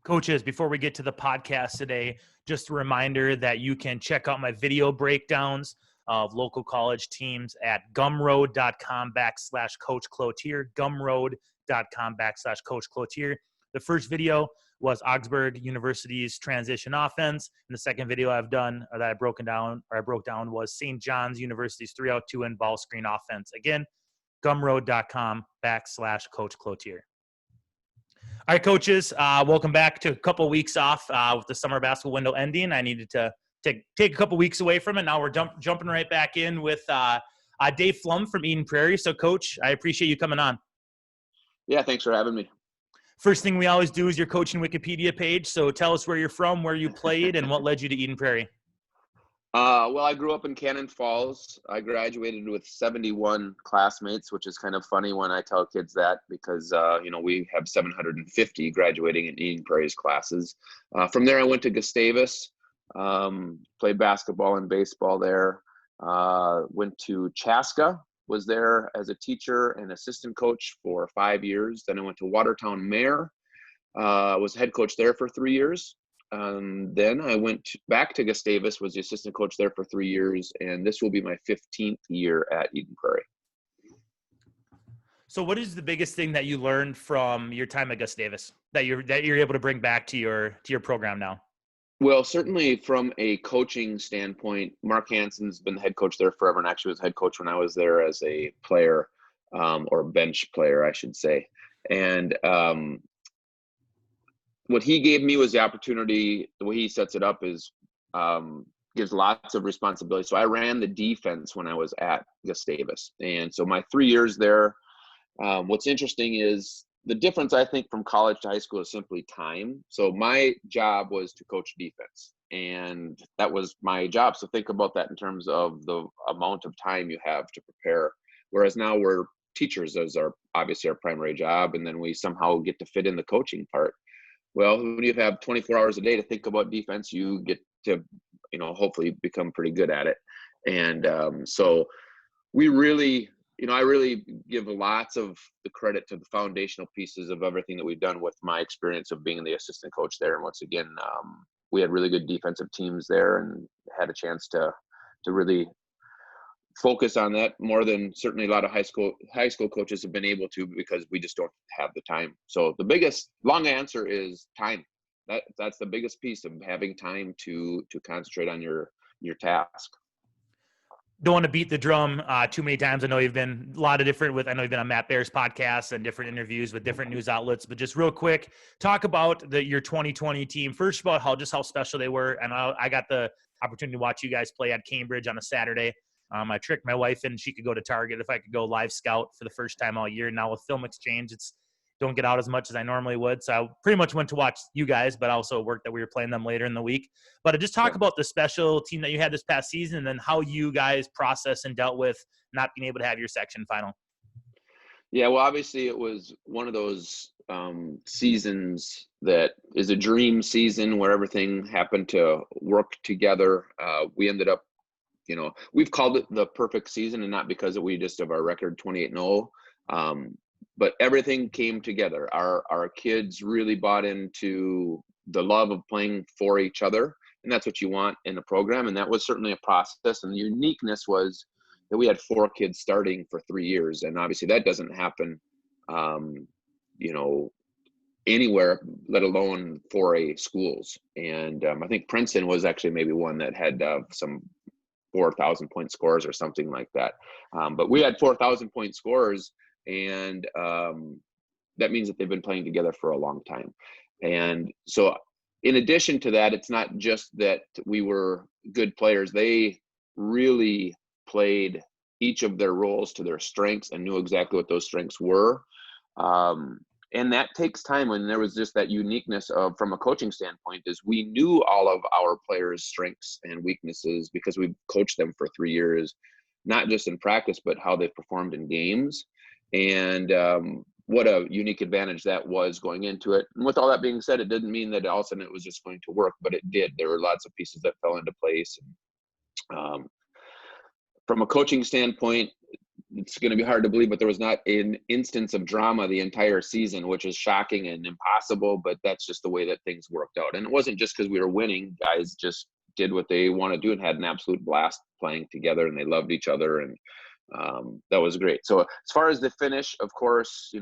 Coaches, before we get to the podcast today, just a reminder that you can check out my video breakdowns of local college teams at gumroad.com/Coach Cloutier, gumroad.com/Coach Cloutier. The first video was Augsburg University's transition offense. And the second video I broke down was St. John's University's 3-out-2 and ball screen offense. Again, gumroad.com/Coach Cloutier. All right, coaches, welcome back to a couple of weeks off with the summer basketball window ending. I needed to take a couple weeks away from it. Now we're jumping right back in with Dave Flom from Eden Prairie. So, Coach, I appreciate you coming on. Yeah, thanks for having me. First thing we always do is your coaching Wikipedia page. So tell us where you're from, where you played, and what led you to Eden Prairie. Well, I grew up in Cannon Falls. I graduated with 71 classmates, which is kind of funny when I tell kids that because, we have 750 graduating in Eden Prairie's classes. From there, I went to Gustavus, played basketball and baseball there. Went to Chaska, was there as a teacher and assistant coach for 5 years. Then I went to Watertown Mare, was head coach there for 3 years. Then I went back to Gustavus, was the assistant coach there for 3 years, and this will be my 15th year at Eden Prairie. So what is the biggest thing that you learned from your time at Gustavus that you're able to bring back to your program now? Well, certainly from a coaching standpoint, Mark Hansen's been the head coach there forever, and actually was head coach when I was there as a player, or bench player, I should say. And what he gave me was the opportunity. The way he sets it up is gives lots of responsibility. So I ran the defense when I was at Gustavus, and so my 3 years there. What's interesting is the difference, I think, from college to high school is simply time. So my job was to coach defense, and that was my job. So think about that in terms of the amount of time you have to prepare. Whereas now we're teachers as obviously our primary job, and then we somehow get to fit in the coaching part. Well, when you have 24 hours a day to think about defense, you get to, hopefully become pretty good at it. And so we really, I really give lots of the credit to the foundational pieces of everything that we've done with my experience of being the assistant coach there. And once again, we had really good defensive teams there and had a chance to really focus on that more than certainly a lot of high school coaches have been able to, because we just don't have the time. So the biggest long answer is time. That's the biggest piece of having time to concentrate on your task. Don't want to beat the drum too many times. I know you've been on Matt Bear's podcast and different interviews with different news outlets, but just real quick, talk about your 2020 team. First, about how special they were. And I got the opportunity to watch you guys play at Cambridge on a Saturday. I tricked my wife in. She could go to Target if I could go live scout for the first time all year. Now with Film Exchange, don't get out as much as I normally would. So I pretty much went to watch you guys, but also worked that we were playing them later in the week. But just talk about the special team that you had this past season, and then how you guys processed and dealt with not being able to have your section final. Yeah, well, obviously it was one of those seasons that is a dream season where everything happened to work together. We ended up, we've called it the perfect season, and not because we just have our record 28-0. But everything came together. Our kids really bought into the love of playing for each other, and that's what you want in a program. And that was certainly a process. And the uniqueness was that we had 4 kids starting for 3 years, and obviously that doesn't happen, anywhere, let alone 4A schools. And I think Princeton was actually maybe one that had some 4,000 point scores or something like that. But we had 4,000 point scorers. And that means that they've been playing together for a long time. And so in addition to that, it's not just that we were good players. They really played each of their roles to their strengths and knew exactly what those strengths were. And that takes time. And there was just that uniqueness from a coaching standpoint, is we knew all of our players' strengths and weaknesses because we've coached them for 3 years, not just in practice, but how they performed in games. And what a unique advantage that was going into it. And with all that being said, it didn't mean that all of a sudden it was just going to work, but it did. There were lots of pieces that fell into place. And from a coaching standpoint, it's going to be hard to believe, but there was not an instance of drama the entire season, which is shocking and impossible, but that's just the way that things worked out. And it wasn't just because we were winning. Guys just did what they want to do and had an absolute blast playing together, and they loved each other. And that was great. So as far as the finish, of course,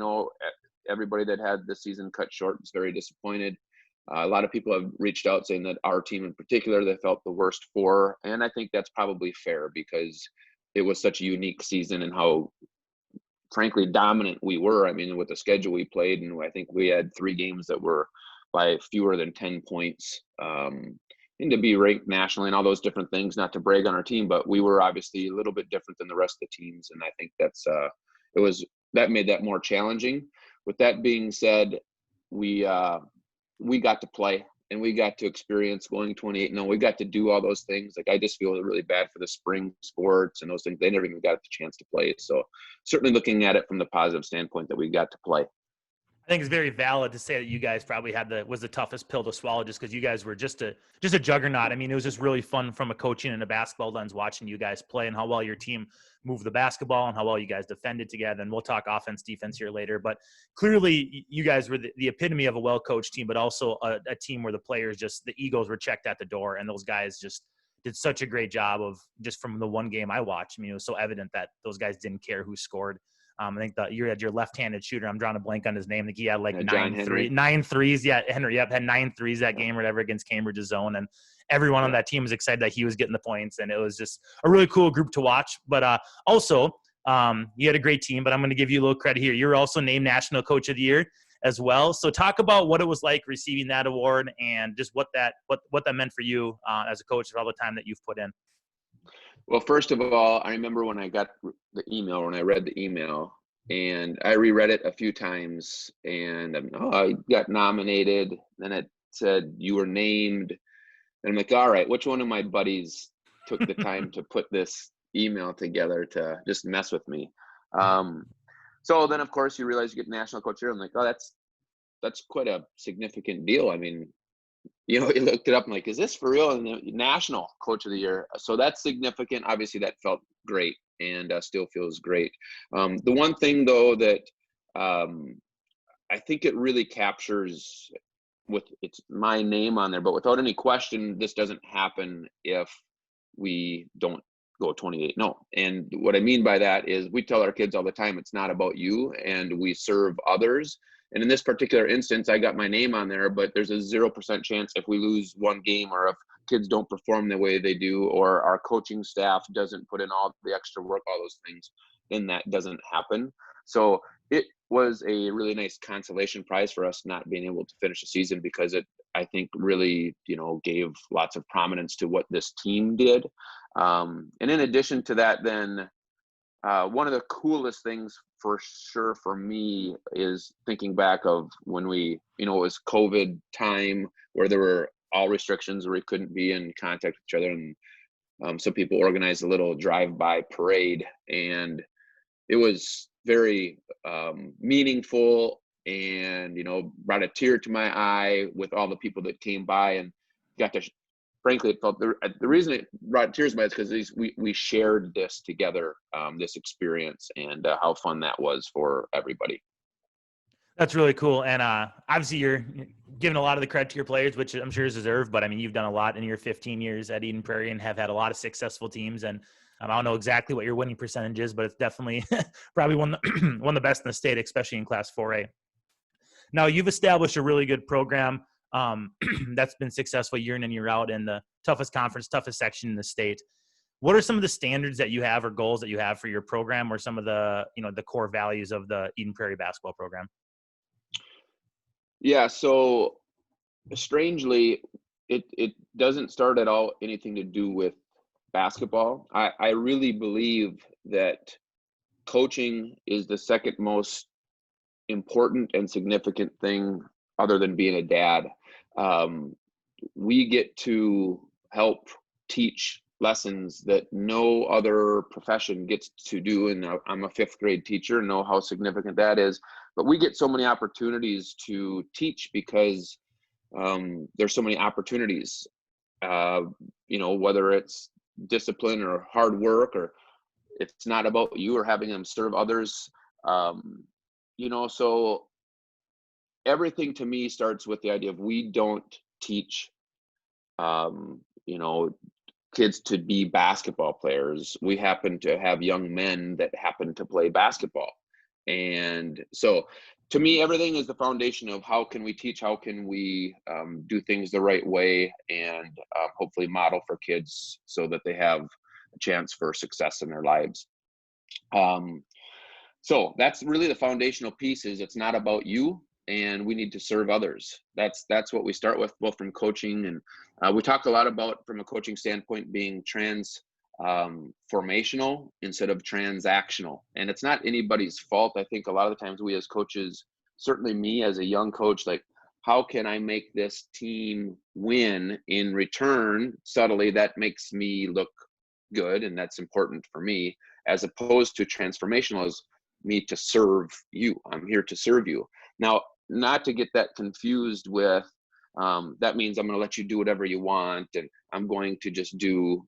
everybody that had the season cut short was very disappointed. A lot of people have reached out saying that our team in particular, they felt the worst for, and I think that's probably fair because it was such a unique season and how, frankly, dominant we were. I mean, with the schedule we played, and I think we had 3 games that were by fewer than 10 points, and to be ranked nationally and all those different things, not to brag on our team, but we were obviously a little bit different than the rest of the teams. And I think that made that more challenging. With that being said, we got to play and we got to experience going 28-0. We got to do all those things. Like, I just feel really bad for the spring sports and those things. They never even got the chance to play. So certainly looking at it from the positive standpoint that we got to play. I think it's very valid to say that you guys probably was the toughest pill to swallow, just because you guys were just a juggernaut. I mean, it was just really fun from a coaching and a basketball lens watching you guys play and how well your team moved the basketball and how well you guys defended together. And we'll talk offense, defense here later. But clearly, you guys were the epitome of a well-coached team, but also a team where the players the egos were checked at the door, and those guys just did such a great job of, just from the one game I watched. I mean, it was so evident that those guys didn't care who scored. I think that you had your left-handed shooter. I'm drawing a blank on his name. I think he had like 9 threes. Yeah, Henry. Yep, had 9 threes that game or whatever against Cambridge's zone, and everyone on that team was excited that he was getting the points, and it was just a really cool group to watch. But also, you had a great team. But I'm going to give you a little credit here. You were also named National Coach of the Year as well. So talk about what it was like receiving that award and just what that meant for you as a coach for all the time that you've put in. Well, first of all, I remember when I got the email, when I read the email, and I reread it a few times, and I got nominated. Then it said you were named, and I'm like, all right, which one of my buddies took the time to put this email together to just mess with me? So then, of course, you realize you get National Coach of the Year. I'm like, oh, that's quite a significant deal. I mean, you looked it up and like, is this for real? And the National Coach of the Year. So that's significant. Obviously, that felt great and still feels great. The one thing, though, that I think it really captures it's my name on there, but without any question, this doesn't happen if we don't go 28-0. And what I mean by that is we tell our kids all the time, it's not about you, and we serve others. And in this particular instance, I got my name on there, but there's a 0% chance if we lose one game or if kids don't perform the way they do or our coaching staff doesn't put in all the extra work, all those things, then that doesn't happen. So it was a really nice consolation prize for us not being able to finish the season, because it, I think, really, gave lots of prominence to what this team did. And in addition to that, then one of the coolest things for sure for me is thinking back of when we, it was COVID time where there were all restrictions where we couldn't be in contact with each other. And some people organized a little drive-by parade, and it was very meaningful and, brought a tear to my eye with all the people that came by and got to, frankly, it felt the reason it brought tears to my eyes because we shared this together, this experience, and how fun that was for everybody. That's really cool. And obviously you're giving a lot of the credit to your players, which I'm sure is deserved, but I mean, you've done a lot in your 15 years at Eden Prairie and have had a lot of successful teams. And I don't know exactly what your winning percentage is, but it's definitely probably one of the best in the state, especially in Class 4A. Now, you've established a really good program that's been successful year in and year out in the toughest conference, toughest section in the state. What are some of the standards that you have or goals that you have for your program, or some of the, the core values of the Eden Prairie basketball program? Yeah, so strangely, it doesn't start at all anything to do with basketball. I really believe that coaching is the second most important and significant thing other than being a dad. We get to help teach lessons that no other profession gets to do. And I'm a 5th grade teacher, know how significant that is. But we get so many opportunities to teach because there's so many opportunities, whether it's discipline or hard work, or it's not about you or having them serve others. So everything to me starts with the idea of we don't teach, um, you know, kids to be basketball players. We happen to have young men that happen to play basketball. And so to me, everything is the foundation of how can we teach, how can we do things the right way, and hopefully model for kids so that they have a chance for success in their lives. So that's really the foundational piece. Is it's not about you, and we need to serve others. That's what we start with, both from coaching, and we talked a lot about, from a coaching standpoint, being formational instead of transactional. And it's not anybody's fault. I think a lot of the times we as coaches, certainly me as a young coach, like, how can I make this team win in return? Subtly, that makes me look good, and that's important for me, as opposed to transformational as me to serve you. I'm here to serve you. Now, not to get that confused with that means I'm going to let you do whatever you want, and I'm going to just do,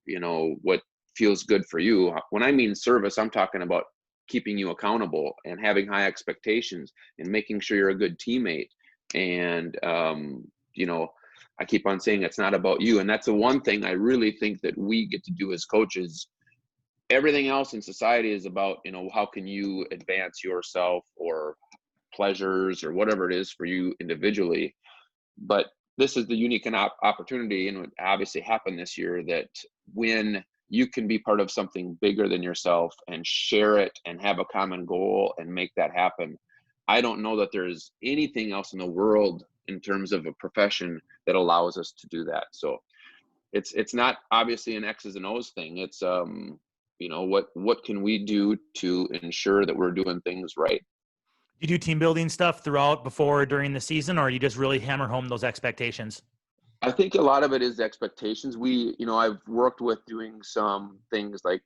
what feels good for you. When I mean service, I'm talking about keeping you accountable and having high expectations and making sure you're a good teammate. And, I keep on saying it's not about you. And that's the one thing I really think that we get to do as coaches. Everything else in society is about, how can you advance yourself or pleasures or whatever it is for you individually. But this is the unique opportunity, and it obviously happened this year, that when you can be part of something bigger than yourself and share it and have a common goal and make that happen. I don't know that there's anything else in the world in terms of a profession that allows us to do that. So it's not obviously an X's and O's thing. It's what can we do to ensure that we're doing things right. You do team building stuff throughout, before, during the season, or you just really hammer home those expectations? I think a lot of it is expectations. I've worked with doing some things like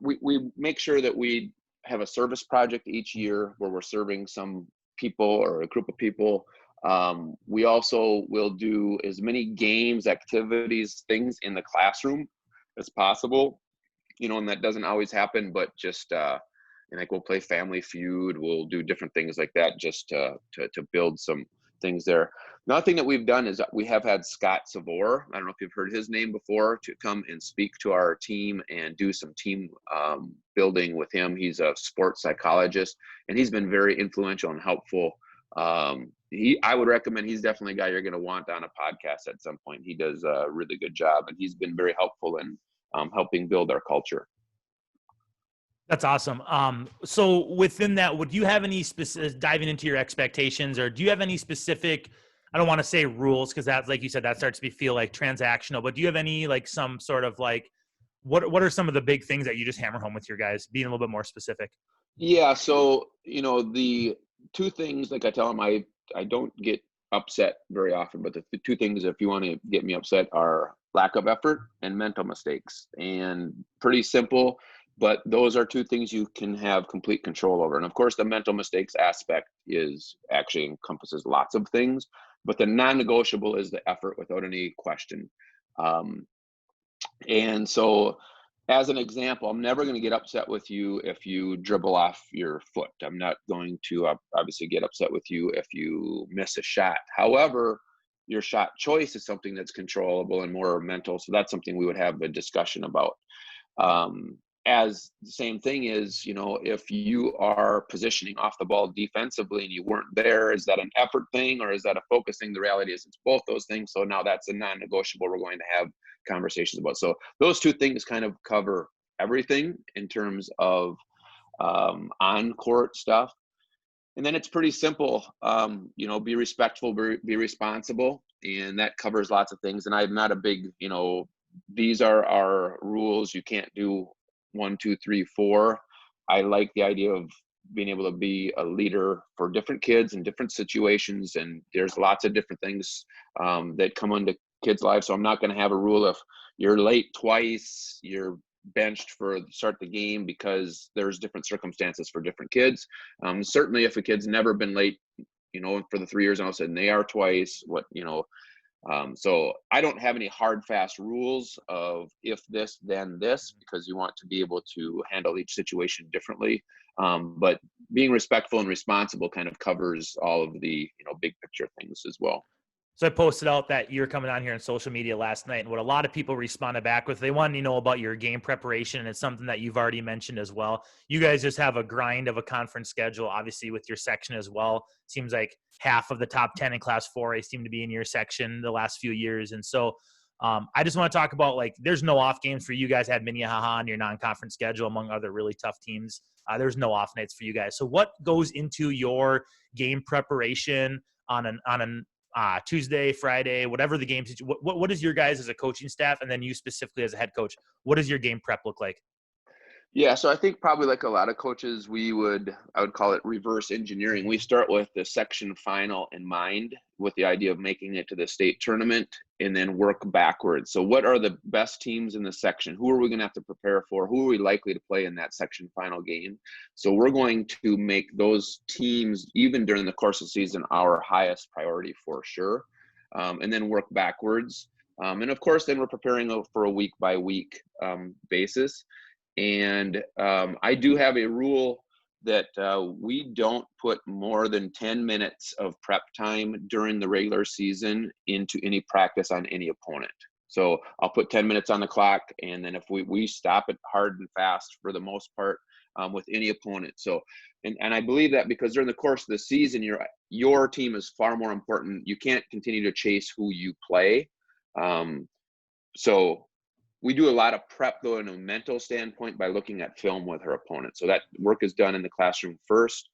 we make sure that we have a service project each year where we're serving some people or a group of people. We also will do as many games, activities, things in the classroom as possible, and that doesn't always happen, but just, and like we'll play Family Feud, we'll do different things like that just to build some things there. Another thing that we've done is we have had Scott Savor, I don't know if you've heard his name before, to come and speak to our team and do some team building with him. He's a sports psychologist, and he's been very influential and helpful. I would recommend, he's definitely a guy you're going to want on a podcast at some point. He does a really good job, and he's been very helpful in helping build our culture. That's awesome. So within that, would you have any specific, diving into your expectations, or do you have any specific, I don't want to say rules, because that's, like you said, that starts to feel like transactional, but do you have any, like, some sort of, like, what are some of the big things that you just hammer home with your guys, being a little bit more specific? Yeah. So, the two things, like I tell them, I don't get upset very often, but the two things, if you want to get me upset, are lack of effort and mental mistakes. And pretty simple, but those are two things you can have complete control over. And of course, the mental mistakes aspect actually encompasses lots of things, but the non-negotiable is the effort without any question. And so, as an example, I'm never going to get upset with you if you dribble off your foot. I'm not going to obviously get upset with you if you miss a shot. However, your shot choice is something that's controllable and more mental. So that's something we would have a discussion about. As the same thing is, if you are positioning off the ball defensively and you weren't there, is that an effort thing or is that a focus thing? The reality is it's both those things. So now that's a non-negotiable we're going to have conversations about. So those two things kind of cover everything in terms of on-court stuff. And then it's pretty simple, be respectful, be responsible, and that covers lots of things. And I'm not a big, these are our rules. You can't do 1, 2, 3, 4. I like the idea of being able to be a leader for different kids in different situations. And there's lots of different things that come into kids' lives. So I'm not going to have a rule if you're late twice, you're benched for start the game, because there's different circumstances for different kids. Certainly if a kid's never been late, for the 3 years, and all of a sudden they are twice, So I don't have any hard, fast rules of if this, then this, because you want to be able to handle each situation differently. But being respectful and responsible kind of covers all of the, big picture things as well. So I posted out that you're coming on here on social media last night, and what a lot of people responded back with, they wanted to know about your game preparation, and it's something that you've already mentioned as well. You guys just have a grind of a conference schedule, obviously with your section as well. Seems like half of the top 10 in Class 4A seem to be in your section the last few years, and so I just want to talk about, like, there's no off games for you guys. Had Minnehaha on your non-conference schedule among other really tough teams. There's no off nights for you guys. So what goes into your game preparation on an Tuesday, Friday, whatever the game? What is your guys as a coaching staff, and then you specifically as a head coach? What does your game prep look like? Yeah, so I think probably like a lot of coaches, I would call it reverse engineering. We start with the section final in mind with the idea of making it to the state tournament and then work backwards. So what are the best teams in the section? Who are we going to have to prepare for? Who are we likely to play in that section final game? So we're going to make those teams, even during the course of the season, our highest priority for sure, and then work backwards. And of course, then we're preparing for a week by week basis. And I do have a rule that we don't put more than 10 minutes of prep time during the regular season into any practice on any opponent. So I'll put 10 minutes on the clock, and then if we stop it hard and fast for the most part with any opponent. So, and I believe that because during the course of the season, your team is far more important. You can't continue to chase who you play. So we do a lot of prep, though, in a mental standpoint by looking at film with her opponent. So that work is done in the classroom first.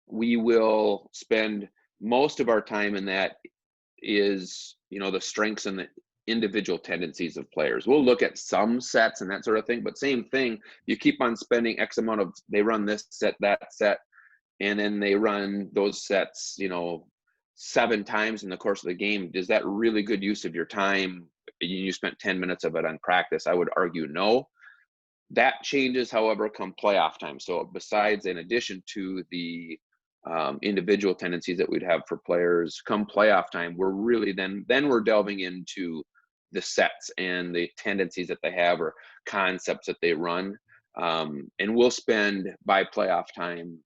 We will spend most of our time in that is, the strengths and the individual tendencies of players. We'll look at some sets and that sort of thing, but same thing, you keep on spending X amount of, they run this set, that set, and then they run those sets, 7 times in the course of the game. Is that really good use of your time? You spent 10 minutes of it on practice. I would argue no. That changes, however, come playoff time. So besides, in addition to the individual tendencies that we'd have for players, come playoff time, we're really then we're delving into the sets and the tendencies that they have or concepts that they run. And we'll spend by playoff time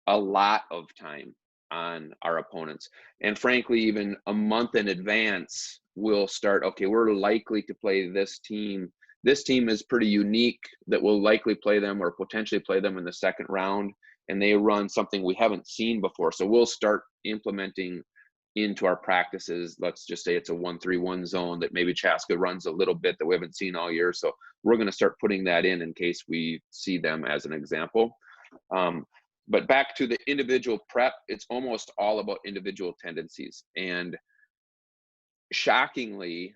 a lot of time on our opponents. And frankly, even a month in advance, we'll start, okay, we're likely to play this team. This team is pretty unique that we'll likely play them or potentially play them in the second round. And they run something we haven't seen before. So we'll start implementing into our practices. Let's just say it's a 1-3-1 zone that maybe Chaska runs a little bit that we haven't seen all year. So we're going to start putting that in case we see them as an example. But back to the individual prep, it's almost all about individual tendencies. And shockingly,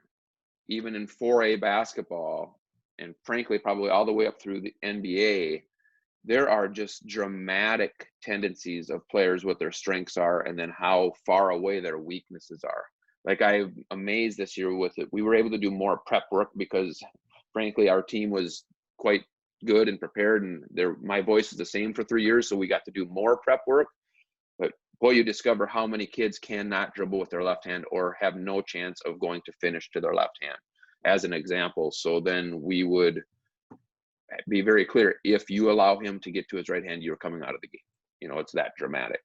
even in 4A basketball, and frankly, probably all the way up through the NBA, there are just dramatic tendencies of players, what their strengths are, and then how far away their weaknesses are. Like, I'm amazed this year with it. We were able to do more prep work because, frankly, our team was quite good and prepared, and my voice is the same for 3 years, so we got to do more prep work. But boy, you discover how many kids cannot dribble with their left hand or have no chance of going to finish to their left hand, as an example. So then we would be very clear, if you allow him to get to his right hand, you're coming out of the game. It's that dramatic.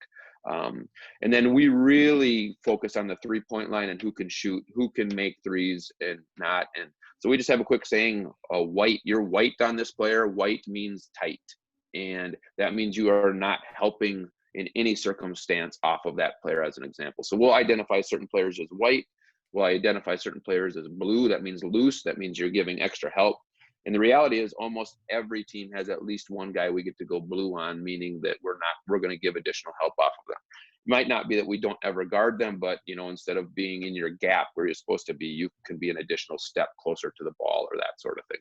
And then we really focus on the 3-point line and who can shoot, who can make threes and not. And so we just have a quick saying, you're white on this player. White means tight. And that means you are not helping in any circumstance off of that player, as an example. So we'll identify certain players as white. We'll identify certain players as blue. That means loose. That means you're giving extra help. And the reality is almost every team has at least one guy we get to go blue on, meaning that we're going to give additional help off of them. It might not be that we don't ever guard them, but, instead of being in your gap where you're supposed to be, you can be an additional step closer to the ball or that sort of thing.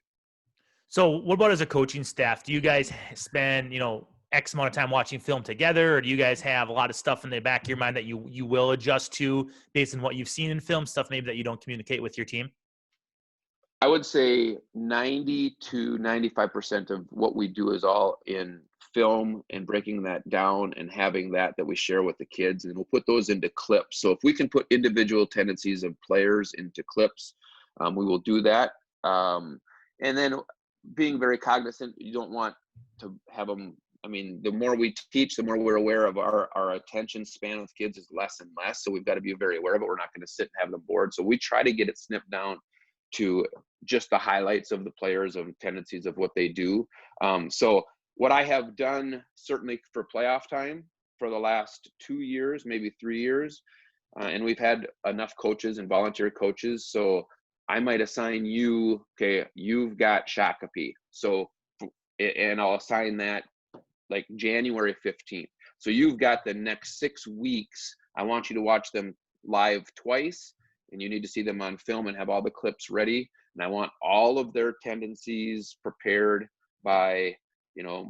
So what about as a coaching staff? Do you guys spend, X amount of time watching film together, or do you guys have a lot of stuff in the back of your mind that you will adjust to based on what you've seen in film, stuff maybe that you don't communicate with your team? I would say 90 to 95% of what we do is all in film and breaking that down and having that we share with the kids, and we'll put those into clips. So if we can put individual tendencies of players into clips, we will do that. And then being very cognizant, you don't want to have them. I mean, the more we teach, the more we're aware of our attention span with kids is less and less. So we've got to be very aware of it. We're not going to sit and have them bored. So we try to get it snipped down to just the highlights of the players, of tendencies of what they do. So what I have done, certainly for playoff time for the last 2 years, maybe 3 years, and we've had enough coaches and volunteer coaches. So I might assign you, okay, you've got Shakopee. So, and I'll assign that like January 15th. So you've got the next 6 weeks. I want you to watch them live twice, and you need to see them on film and have all the clips ready. And I want all of their tendencies prepared by,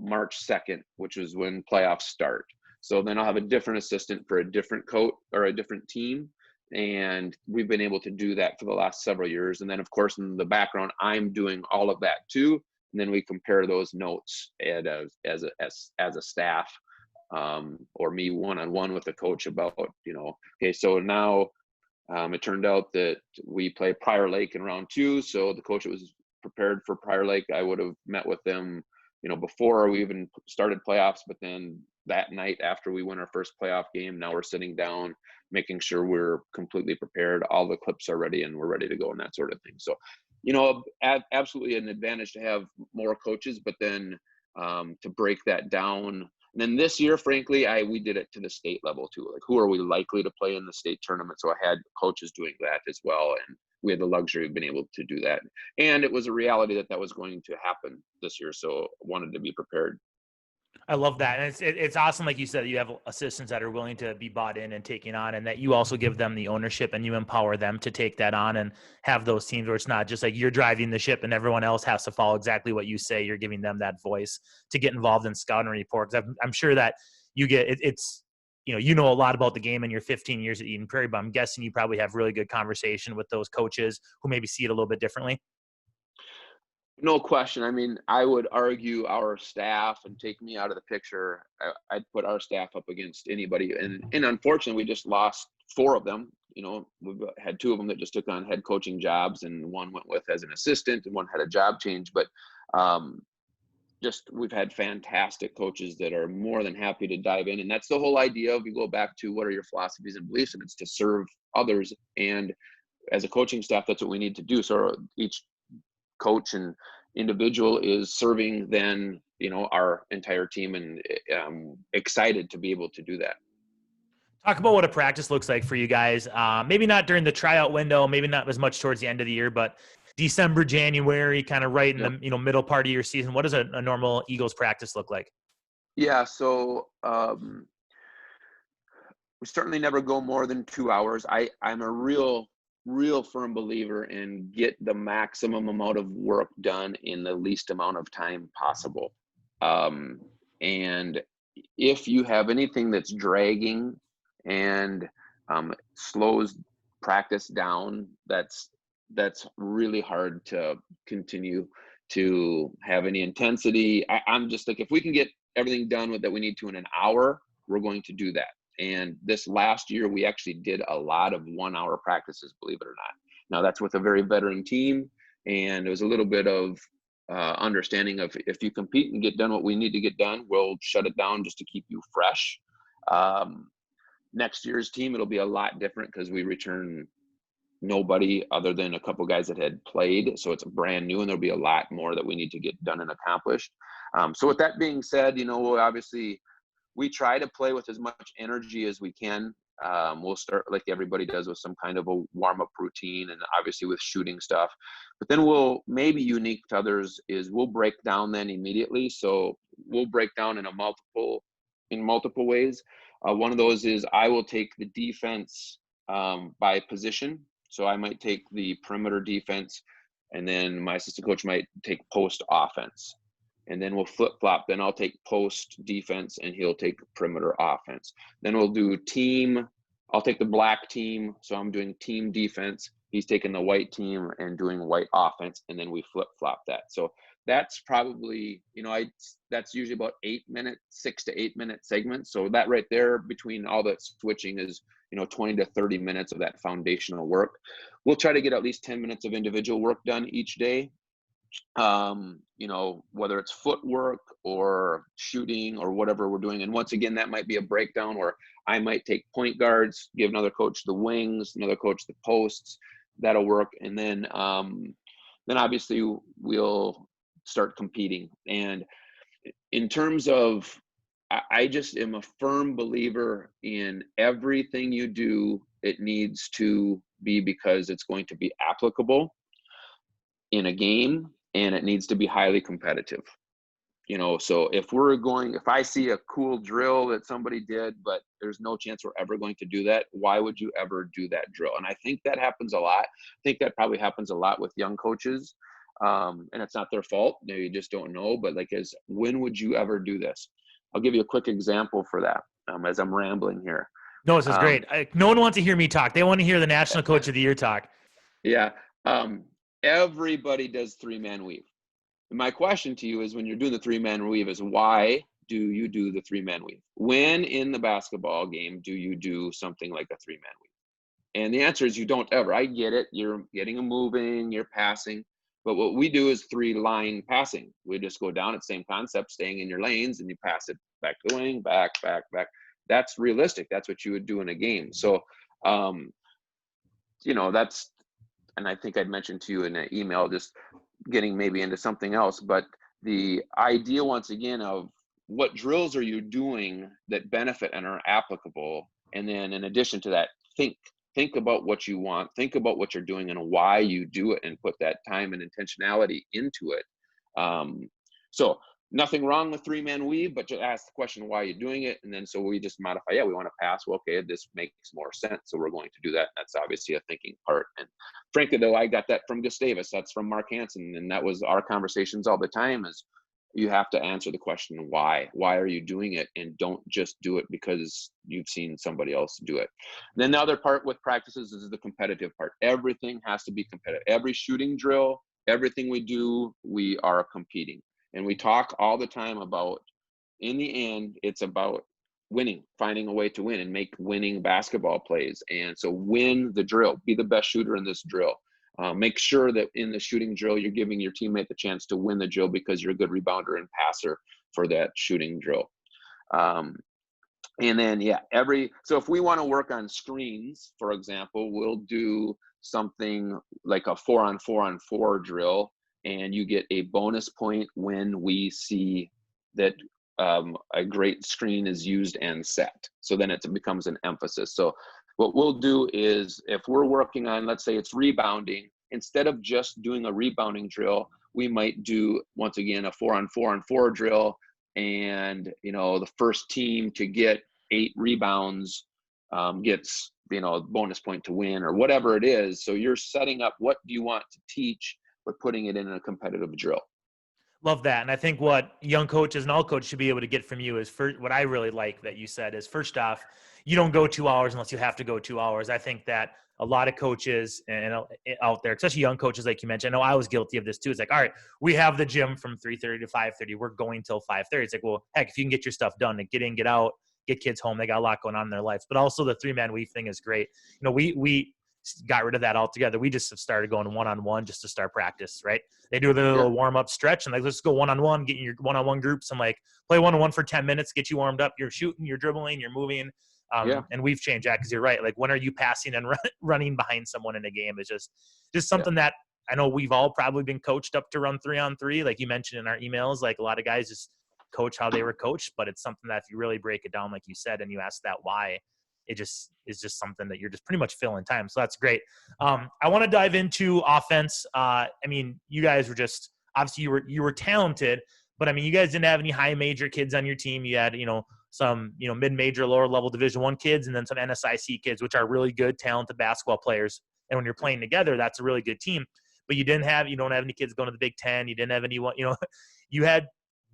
March 2nd, which is when playoffs start. So then I'll have a different assistant for a different coach or a different team. And we've been able to do that for the last several years. And then, of course, in the background, I'm doing all of that too. And then we compare those notes as a staff, or me one-on-one with the coach about, okay, so now it turned out that we play Prior Lake in round 2. So the coach that was prepared for Prior Lake, I would have met with them, before we even started playoffs. But then that night after we win our first playoff game, now we're sitting down, making sure we're completely prepared. All the clips are ready and we're ready to go and that sort of thing. So, absolutely an advantage to have more coaches, but then to break that down. And then this year, frankly, we did it to the state level too. Like, who are we likely to play in the state tournament? So I had coaches doing that as well. And we had the luxury of being able to do that. And it was a reality that was going to happen this year. So I wanted to be prepared. I love that. And it's awesome. Like you said, you have assistants that are willing to be bought in and taking on, and that you also give them the ownership and you empower them to take that on and have those teams where it's not just like you're driving the ship and everyone else has to follow exactly what you say. You're giving them that voice to get involved in scouting reports. I'm sure that you get it's, you know a lot about the game in your 15 years at Eden Prairie, but I'm guessing you probably have really good conversation with those coaches who maybe see it a little bit differently. No question. I mean, I would argue our staff, and take me out of the picture, I'd put our staff up against anybody. And unfortunately, we just lost 4 of them. We've had 2 of them that just took on head coaching jobs, and one went with as an assistant, and one had a job change. But we've had fantastic coaches that are more than happy to dive in. And that's the whole idea of, you go back to what are your philosophies and beliefs, and it's to serve others. And as a coaching staff, that's what we need to do. So each coach and individual is serving then, our entire team, and I'm excited to be able to do that. Talk about what a practice looks like for you guys. Maybe not during the tryout window, maybe not as much towards the end of the year, but December, January, kind of right in the middle part of your season. What does a normal Eagles practice look like? Yeah, so we certainly never go more than 2 hours. I'm a real firm believer in get the maximum amount of work done in the least amount of time possible. And if you have anything that's dragging and slows practice down, that's really hard to continue to have any intensity. I'm just like, if we can get everything done that we need to in an hour, we're going to do that. And this last year, we actually did a lot of 1-hour practices, believe it or not. Now, that's with a very veteran team, and it was a little bit of understanding of, if you compete and get done what we need to get done, we'll shut it down just to keep you fresh. Next year's team, it'll be a lot different because we return nobody other than a couple guys that had played. So it's brand new, and there'll be a lot more that we need to get done and accomplished. So with that being said, obviously, we try to play with as much energy as we can. We'll start like everybody does with some kind of a warm-up routine, and obviously with shooting stuff. But then we'll, maybe unique to others, is we'll break down then immediately. So we'll break down in multiple ways. One of those is I will take the defense by position. So I might take the perimeter defense, and then my assistant coach might take post offense. And then we'll flip-flop. Then I'll take post defense, and he'll take perimeter offense. Then we'll do team. I'll take the black team, so I'm doing team defense. He's taking the white team and doing white offense, and then we flip-flop that. So that's probably, that's usually about 6 to 8 minute segments. So that right there between all that switching is, 20 to 30 minutes of that foundational work. We'll try to get at least 10 minutes of individual work done each day. Whether it's footwork or shooting or whatever we're doing. And once again, that might be a breakdown where I might take point guards, give another coach the wings, another coach the posts. That'll work. And then obviously we'll start competing. And in terms of, I just am a firm believer in everything you do, it needs to be because it's going to be applicable in a game, and it needs to be highly competitive. So if I see a cool drill that somebody did, but there's no chance we're ever going to do that, why would you ever do that drill? And I think that happens a lot. I think that probably happens a lot with young coaches. And it's not their fault. You just don't know. But when would you ever do this? I'll give you a quick example for that as I'm rambling here. No, this is great. No one wants to hear me talk. They want to hear the National Coach of the Year talk. Yeah. Everybody does 3-man weave. My question to you is, when you're doing the 3-man weave, is why do you do the 3-man weave? When in the basketball game do you do something like a 3-man weave? And the answer is you don't ever. I get it. You're getting them moving, you're passing. But what we do is 3-line passing. We just go down at the same concept, staying in your lanes, and you pass it back to the wing, back. That's realistic. That's what you would do in a game. So, that's, and I think I'd mentioned to you in an email, just getting maybe into something else, but the idea once again of what drills are you doing that benefit and are applicable. And then in addition to that, think about what you want, think about what you're doing and why you do it, and put that time and intentionality into it. So nothing wrong with 3-man weave, but just ask the question why you're doing it. And then so we just modify, we want to pass. Well, okay, this makes more sense, so we're going to do that. That's obviously a thinking part. And frankly, though, I got that from Gustavus. That's from Mark Hansen. And that was our conversations all the time, is you have to answer the question, why are you doing it? And don't just do it because you've seen somebody else do it. And then the other part with practices is the competitive part. Everything has to be competitive. Every shooting drill, everything we do, we are competing. And we talk all the time about, in the end, it's about winning, finding a way to win and make winning basketball plays. And so win the drill, be the best shooter in this drill. Make sure that in the shooting drill, you're giving your teammate the chance to win the drill because you're a good rebounder and passer for that shooting drill. And then, so if we want to work on screens, for example, we'll do something like a 4-on-4-on-4 drill. And you get a bonus point when we see that a great screen is used and set. So then it becomes an emphasis. So what we'll do is, if we're working on, let's say it's rebounding, instead of just doing a rebounding drill, we might do, once again, a 4-on-4-on-4 drill. And, the first team to get 8 rebounds gets, bonus point to win, or whatever it is. So you're setting up what do you want to teach, but putting it in a competitive drill. Love that. And I think what young coaches and all coaches should be able to get from you is, what I really like that you said is, first off, you don't go 2 hours unless you have to go 2 hours. I think that a lot of coaches and out there, especially young coaches, like you mentioned, I know I was guilty of this too. It's like, all right, we have the gym from 3:30 to 5:30. We're going till 5:30. It's like, well, heck, if you can get your stuff done, like get in, get out, get kids home, they got a lot going on in their lives. But also the 3-man weave thing is great. We got rid of that altogether. We just have started going one-on-one just to start practice, right? They do their little warm-up stretch and let's go one-on-one, get in your one-on-one groups. I'm like, play one-on-one for 10 minits, get you warmed up. You're shooting, you're dribbling, you're moving. And we've changed that, because you're right. Like, when are you passing and running behind someone in a game is just something that I know we've all probably been coached up to run 3-on-3. Like you mentioned in our emails, like a lot of guys just coach how they were coached, but it's something that if you really break it down, like you said, and you ask that why, it just is just something that you're just pretty much filling time. So that's great. I want to dive into offense. You guys were just, obviously you were talented, but you guys didn't have any high major kids on your team. You had, some, mid-major, lower level Division I kids, and then some NSIC kids, which are really good, talented basketball players. And when you're playing together, that's a really good team. But you don't have any kids going to the Big Ten. You didn't have anyone, you had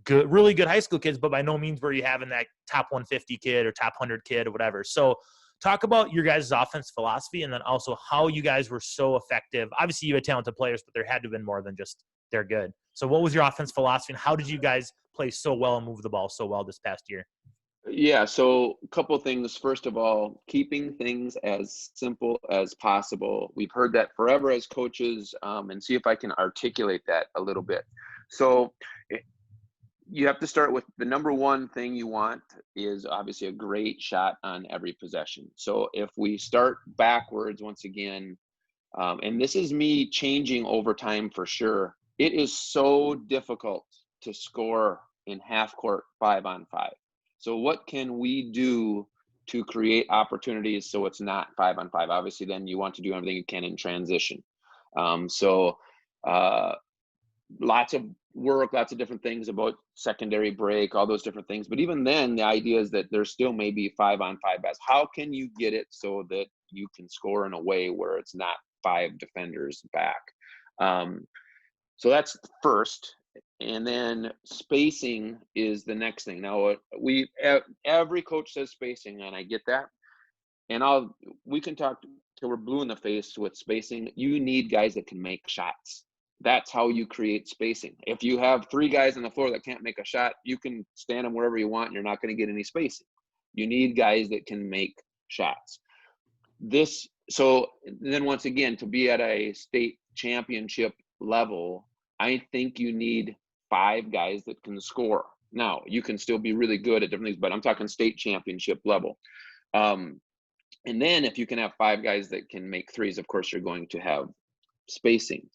really good high school kids, but by no means were you having that top 150 kid or top 100 kid or whatever. So talk about your guys' offense philosophy, and then also how you guys were so effective. Obviously you had talented players, but there had to have been more than just they're good. So what was your offense philosophy, and how did you guys play so well and move the ball so well this past year? Yeah, so a couple things. First of all, keeping things as simple as possible. We've heard that forever as coaches, and see if I can articulate that a little bit. So you have to start with the number one thing you want is obviously a great shot on every possession. So if we start backwards once again, and this is me changing over time for sure, it is so difficult to score in half court 5-on-5. So what can we do to create opportunities so it's not 5-on-5? Obviously, then you want to do everything you can in transition. So lots of work, lots of different things about secondary break, all those different things. But even then, the idea is that there still may be 5-on-5 bats. How can you get it so that you can score in a way where it's not 5 defenders back? So that's first. And then spacing is the next thing. Now, every coach says spacing, and I get that. And we can talk till we're blue in the face with spacing. You need guys that can make shots. That's how you create spacing. If you have 3 guys on the floor that can't make a shot, you can stand them wherever you want, and you're not going to get any spacing. You need guys that can make shots. So then once again, to be at a state championship level, I think you need 5 guys that can score. Now, you can still be really good at different things, but I'm talking state championship level. And then if you can have 5 guys that can make threes, of course, you're going to have spacing.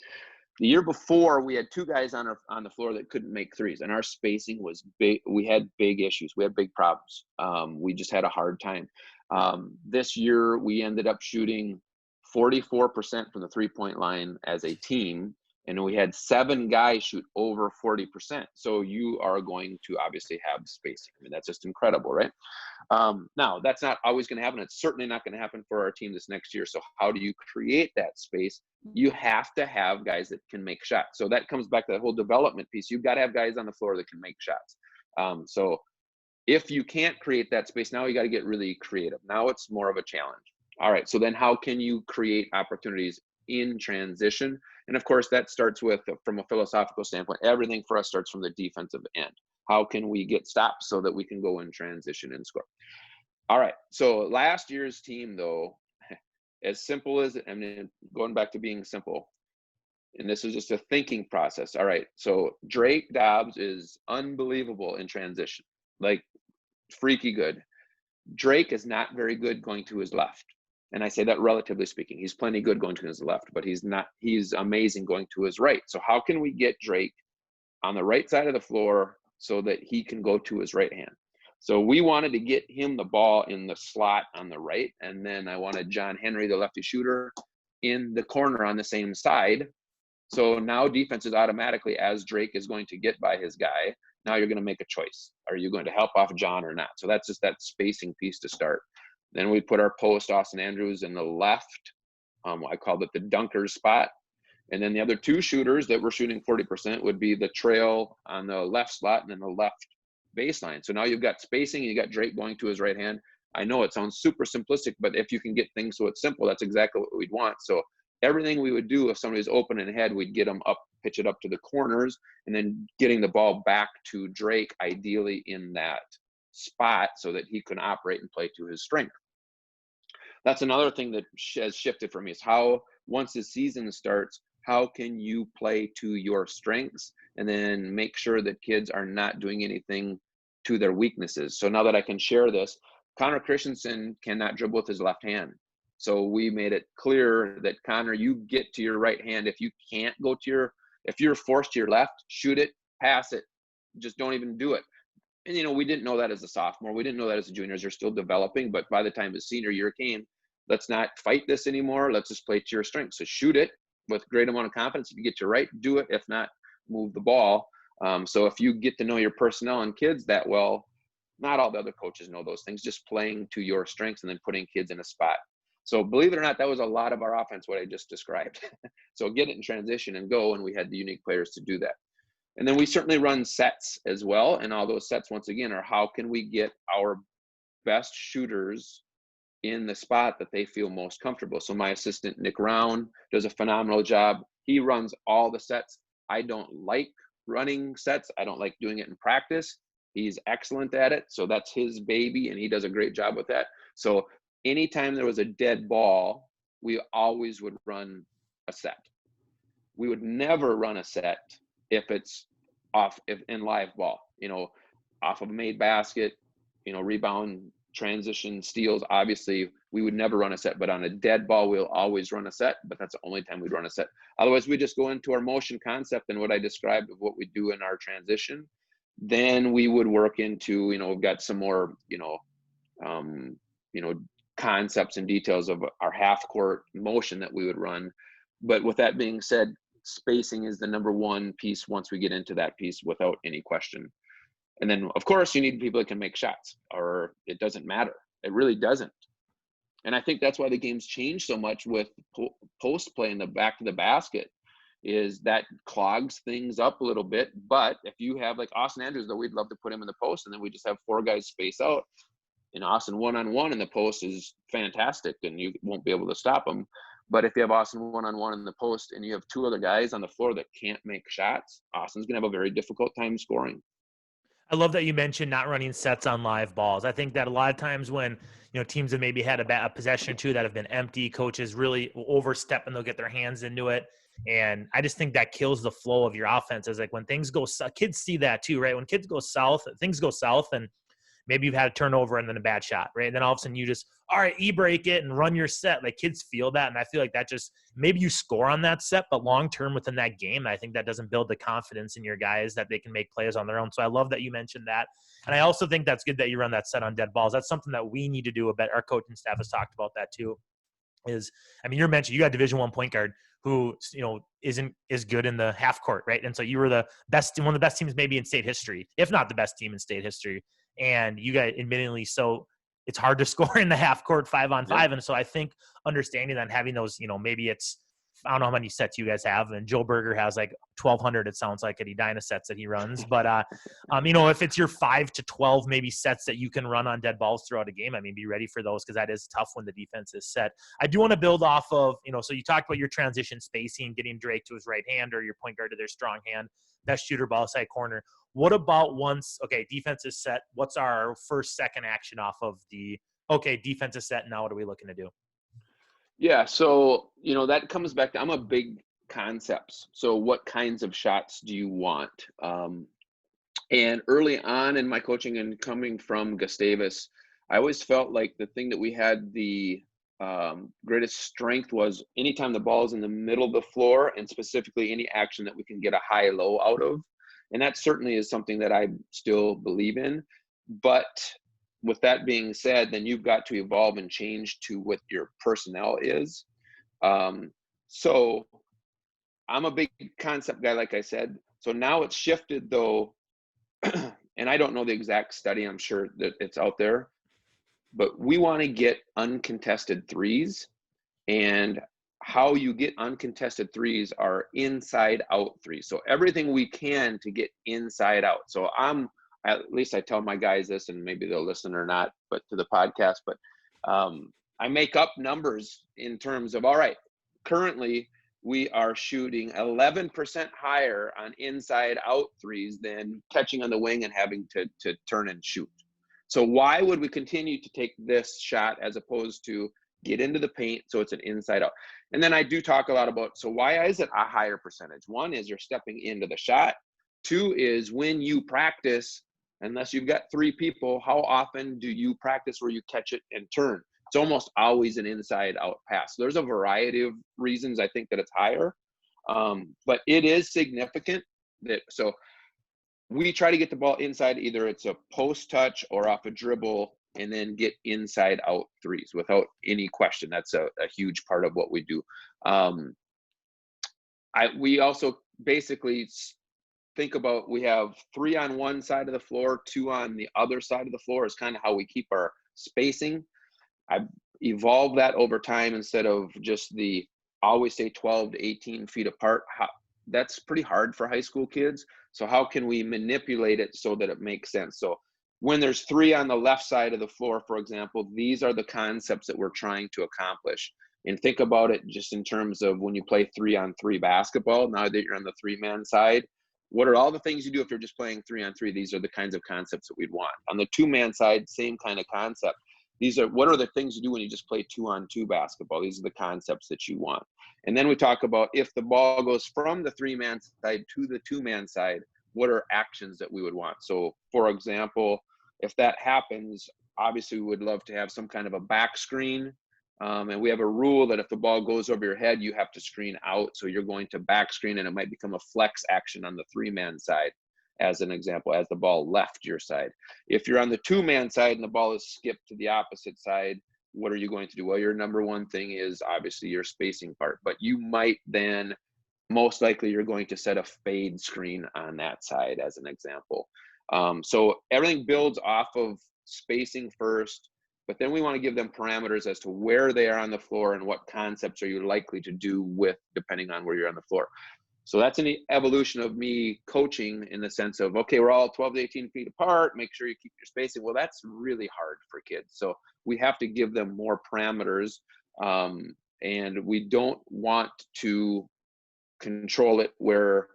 The year before, we had 2 guys on the floor that couldn't make threes, and our spacing was big. We had big issues. We had big problems. We just had a hard time. This year, we ended up shooting 44% from the three-point line as a team, and we had 7 guys shoot over 40%. So you are going to obviously have spacing. I mean, that's just incredible, right? Now, that's not always going to happen. It's certainly not going to happen for our team this next year. So how do you create that space? You have to have guys that can make shots. So that comes back to that whole development piece. You've got to have guys on the floor that can make shots. So if you can't create that space, now you got to get really creative. Now it's more of a challenge. All right, so then how can you create opportunities in transition? And of course, that starts with, from a philosophical standpoint, everything for us starts from the defensive end. How can we get stops so that we can go in transition and score? All right, so last year's team, though, as simple as, I mean, going back to being simple, and this is just a thinking process. All right, so Drake Dobbs is unbelievable in transition, like freaky good. Drake is not very good going to his left. And I say that relatively speaking. He's plenty good going to his left, but he's amazing going to his right. So how can we get Drake on the right side of the floor so that he can go to his right hand? So we wanted to get him the ball in the slot on the right. And then I wanted John Henry, the lefty shooter, in the corner on the same side. So now defense is automatically, as Drake is going to get by his guy, now you're going to make a choice. Are you going to help off John or not? So that's just that spacing piece to start. Then we put our post, Austin Andrews, in the left. I called it the dunker spot. And then the other 2 shooters that were shooting 40% would be the trail on the left slot and then the left baseline. So now you've got spacing, and you got Drake going to his right hand. I know it sounds super simplistic, but if you can get things so it's simple, that's exactly what we'd want. So everything we would do if somebody's open and ahead, we'd get them up, pitch it up to the corners, and then getting the ball back to Drake, ideally in that spot so that he can operate and play to his strength. That's another thing that has shifted for me, is how, once the season starts, how can you play to your strengths and then make sure that kids are not doing anything to their weaknesses. So now that I can share this, Connor Christensen cannot dribble with his left hand. So we made it clear that, Connor, you get to your right hand. If you can't go to if you're forced to your left, shoot it, pass it, just don't even do it. And, we didn't know that as a sophomore. We didn't know that as a junior. You're still developing. But by the time his senior year came, let's not fight this anymore. Let's just play to your strength. So shoot it with great amount of confidence. If you get your right, do it. If not, move the ball. So if you get to know your personnel and kids that well, not all the other coaches know those things, just playing to your strengths and then putting kids in a spot. So believe it or not, that was a lot of our offense, what I just described. So get it in transition and go, and we had the unique players to do that. And then we certainly run sets as well. And all those sets, once again, are how can we get our best shooters in the spot that they feel most comfortable. So my assistant, Nick Round, does a phenomenal job. He runs all the sets. I don't like running sets. I don't like doing it in practice. He's excellent at it. So that's his baby, and he does a great job with that. So anytime there was a dead ball, we always would run a set. We would never run a set if it's in live ball, off of a made basket, rebound, transition, steals. Obviously, we would never run a set, but on a dead ball, we'll always run a set, but that's the only time we'd run a set. Otherwise, we just go into our motion concept and what I described of what we do in our transition. Then we would work into, we've got some more, um, concepts and details of our half court motion that we would run. But with that being said, spacing is the number one piece once we get into that piece without any question. And then, of course, you need people that can make shots, or it doesn't matter. It really doesn't. And I think that's why the game's changed so much with post play in the back of the basket, is that clogs things up a little bit. But if you have like Austin Andrews, though, we'd love to put him in the post, and then we just have 4 guys space out. And Austin one-on-one in the post is fantastic, and you won't be able to stop him. But if you have Austin one-on-one in the post and you have 2 other guys on the floor that can't make shots, Austin's going to have a very difficult time scoring. I love that you mentioned not running sets on live balls. I think that a lot of times when teams have maybe had a possession or two that have been empty, coaches really overstep and they'll get their hands into it. And I just think that kills the flow of your offense. It's like when things go, kids see that too, right? When kids go south, things go south, and maybe you've had a turnover and then a bad shot, right? And then all of a sudden you just, all right, e-break it and run your set. Like kids feel that. And I feel like that just, maybe you score on that set, but long-term within that game, I think that doesn't build the confidence in your guys that they can make plays on their own. So I love that you mentioned that. And I also think that's good that you run that set on dead balls. That's something that we need to do a bit. Our coaching staff has talked about that too. You're mentioning you got Division I point guard who, isn't as good in the half court, right? And so you were the best, one of the best teams maybe in state history, if not the best team in state history. And you guys, admittedly, so it's hard to score in the half court 5-on-5. Yeah. And so I think understanding that and having those, maybe it's, I don't know how many sets you guys have, and Joe Berger has like 1,200, it sounds like, at Edina sets that he runs. But, if it's your 5 to 12 maybe sets that you can run on dead balls throughout a game, be ready for those, because that is tough when the defense is set. I do want to build off of, so you talked about your transition spacing, getting Drake to his right hand or your point guard to their strong hand, best shooter, ball side corner. What about defense is set, what's our first, second action off of defense is set, now what are we looking to do? Yeah, so, that comes back to, I'm a big concepts. So what kinds of shots do you want? And early on in my coaching and coming from Gustavus, I always felt like the thing that we had the greatest strength was anytime the ball is in the middle of the floor, and specifically any action that we can get a high-low out of. And that certainly is something that I still believe in. But with that being said, then you've got to evolve and change to what your personnel is. So I'm a big concept guy, like I said. So now it's shifted though, and I don't know the exact study, I'm sure that it's out there, but we want to get uncontested threes, and how you get uncontested threes are inside out threes. So everything we can to get inside out. So at least I tell my guys this, and maybe they'll listen or not, but to the podcast, but I make up numbers in terms of, all right, currently we are shooting 11% higher on inside out threes than catching on the wing and having to turn and shoot. So why would we continue to take this shot as opposed to get into the paint so it's an inside out? And then I do talk a lot about, so why is it a higher percentage? One is you're stepping into the shot. 2 is when you practice, unless you've got 3 people, how often do you practice where you catch it and turn? It's almost always an inside out pass. There's a variety of reasons I think that it's higher, but it is significant that, so we try to get the ball inside, either it's a post touch or off a dribble, and then get inside out threes without any question. That's a huge part of what we do. We also basically think about, we have 3 on one side of the floor, 2 on the other side of the floor is kind of how we keep our spacing. I've evolved that over time. Instead of just I always say 12 to 18 feet apart. That's pretty hard for high school kids. So how can we manipulate it so that it makes sense? So when there's 3 on the left side of the floor, for example, these are the concepts that we're trying to accomplish. And think about it just in terms of when you play 3-on-3 basketball, now that you're on the 3-man side, what are all the things you do if you're just playing 3-on-3? These are the kinds of concepts that we'd want. On the 2-man side, same kind of concept. What are the things you do when you just play 2-on-2 basketball? These are the concepts that you want. And then we talk about if the ball goes from the 3-man side to the 2-man side, what are actions that we would want? So for example, if that happens, obviously we would love to have some kind of a back screen. And we have a rule that if the ball goes over your head, you have to screen out. So you're going to back screen, and it might become a flex action on the 3-man side, as an example, as the ball left your side. If you're on the 2-man side and the ball is skipped to the opposite side, what are you going to do? Well, your number one thing is obviously your spacing part, but you might then, most likely you're going to set a fade screen on that side, as an example. So everything builds off of spacing first, but then we want to give them parameters as to where they are on the floor and what concepts are you likely to do with, depending on where you're on the floor. So that's an evolution of me coaching in the sense of, okay, we're all 12 to 18 feet apart, make sure you keep your spacing. Well, that's really hard for kids. So we have to give them more parameters, and we don't want to control it where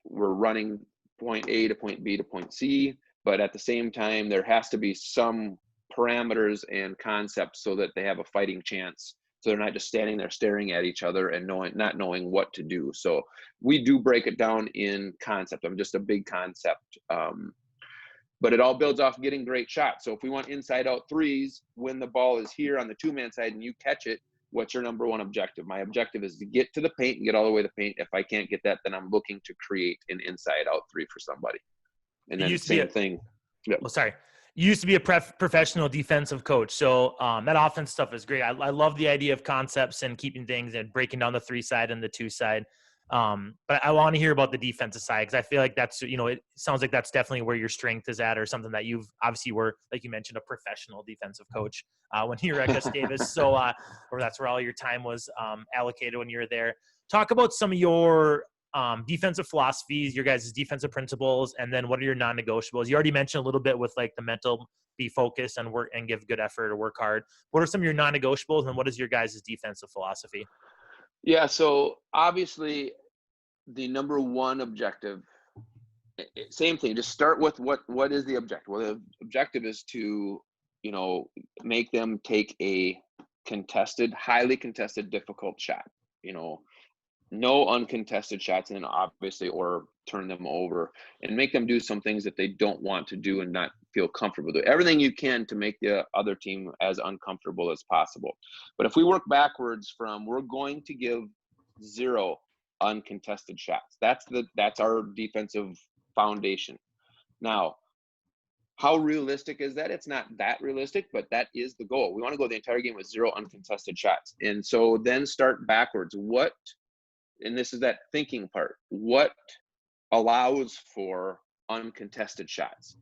we're running point A to point B to point C, but at the same time, there has to be some parameters and concepts so that they have a fighting chance. So they're not just standing there staring at each other and not knowing what to do. So we do break it down in concept. I'm just a big concept. But it all builds off getting great shots. So if we want inside out threes, when the ball is here on the 2-man side and you catch it, what's your number one objective? My objective is to get to the paint and get all the way to the paint. If I can't get that, then I'm looking to create an inside out 3 for somebody. And then same thing. Yep. Well, sorry. You used to be a professional defensive coach. So that offense stuff is great. I love the idea of concepts and keeping things and breaking down the 3 side and the 2 side. But I want to hear about the defensive side, because I feel like that's, it sounds like that's definitely where your strength is at, or something that you've obviously were, like you mentioned, a professional defensive coach when you were at Gustavus. So, or that's where all your time was allocated when you were there. Talk about some of your defensive philosophies, your guys' defensive principles, and then what are your non-negotiables? You already mentioned a little bit with like the mental, be focused and work and give good effort or work hard. What are some of your non-negotiables, and what is your guys' defensive philosophy? Yeah, so obviously the number one objective, same thing, just start with what is the objective? Well, the objective is to, make them take a highly contested, difficult shot, no uncontested shots, and then obviously, or turn them over and make them do some things that they don't want to do and not feel comfortable doing. Everything you can to make the other team as uncomfortable as possible. But if we work backwards from, we're going to give 0 uncontested shots. That's our defensive foundation. Now, how realistic is that? It's not that realistic, but that is the goal. We want to go the entire game with 0 uncontested shots. And so then start backwards. And this is that thinking part. What allows for uncontested shots?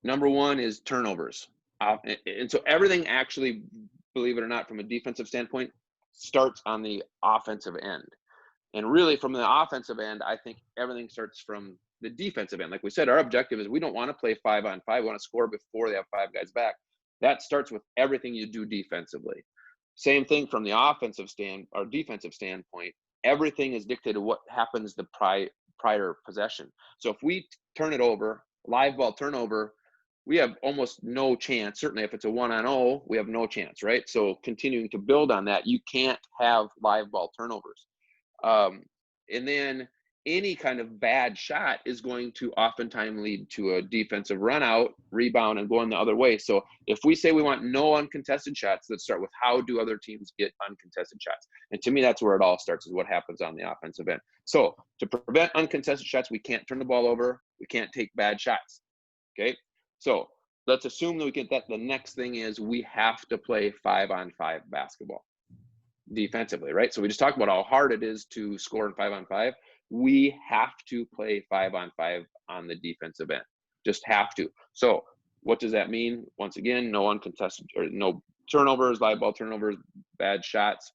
Number one is turnovers. And so everything actually, believe it or not, from a defensive standpoint, starts on the offensive end. And really from the offensive end, I think everything starts from the defensive end. Like we said, our objective is we don't want to play 5-on-5. We want to score before they have 5 guys back. That starts with everything you do defensively. Same thing from the defensive standpoint. Everything is dictated what happens the prior possession. So if we turn it over, live ball turnover, we have almost no chance. Certainly if it's a 1-on-0, we have no chance, right? So continuing to build on that, you can't have live ball turnovers. And then any kind of bad shot is going to oftentimes lead to a defensive run out, rebound, and going the other way. So if we say we want no uncontested shots, let's start with how do other teams get uncontested shots? And to me, that's where it all starts, is what happens on the offensive end. So to prevent uncontested shots, we can't turn the ball over. We can't take bad shots. Okay. So let's assume that we get that. The next thing is we have to play 5-on-5 basketball defensively, right? So we just talked about how hard it is to score in 5-on-5. We have to play 5-on-5 on the defensive end. Just have to. So what does that mean? Once again, no uncontested or no turnovers, live ball turnovers, bad shots.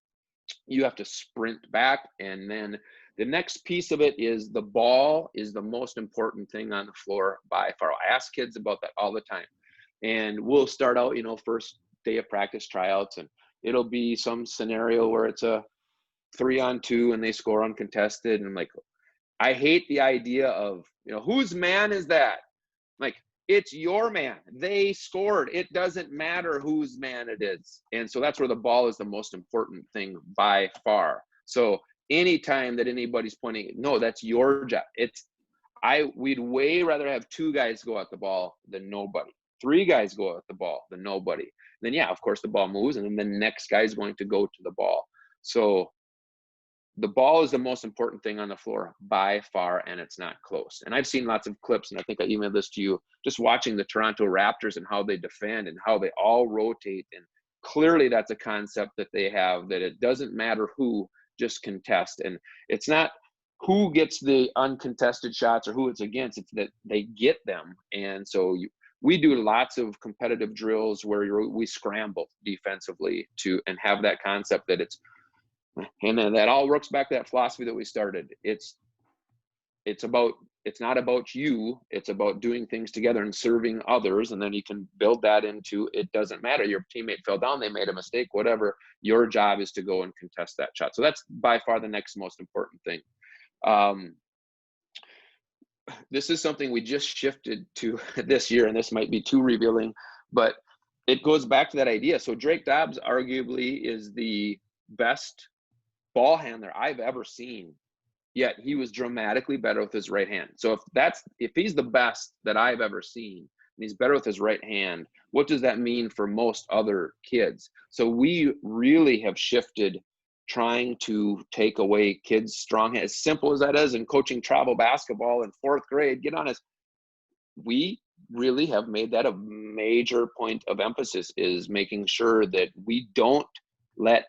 You have to sprint back. And then the next piece of it is the ball is the most important thing on the floor by far. I ask kids about that all the time. And we'll start out, first day of practice tryouts, and it'll be some scenario where it's a 3-on-2 and they score uncontested. And I'm like, I hate the idea of, whose man is that? Like, it's your man. They scored. It doesn't matter whose man it is. And so that's where the ball is the most important thing by far. So anytime that anybody's pointing, no, that's your job. We'd way rather have 2 guys go at the ball than nobody. 3 guys go at the ball than nobody. And then, yeah, of course the ball moves and then the next guy is going to go to the ball. So the ball is the most important thing on the floor by far, and it's not close. And I've seen lots of clips, and I think I emailed this to you, just watching the Toronto Raptors and how they defend and how they all rotate. And clearly that's a concept that they have, that it doesn't matter who, just contest. And it's not who gets the uncontested shots or who it's against, it's that they get them. And so we do lots of competitive drills where we scramble defensively and have that concept that and then that all works back to that philosophy that we started. It's not about you. It's about doing things together and serving others. And then you can build that into, it doesn't matter. Your teammate fell down, they made a mistake, whatever. Your job is to go and contest that shot. So that's by far the next most important thing. This is something we just shifted to this year, and this might be too revealing, but it goes back to that idea. So Drake Dobbs arguably is the best ball handler I've ever seen, yet he was dramatically better with his right hand. So if he's the best that I've ever seen and he's better with his right hand, what does that mean for most other kids? So we really have shifted trying to take away kids' strong hand. As simple as that is, in coaching travel basketball in 4th grade, get honest, we really have made that a major point of emphasis, is making sure that we don't let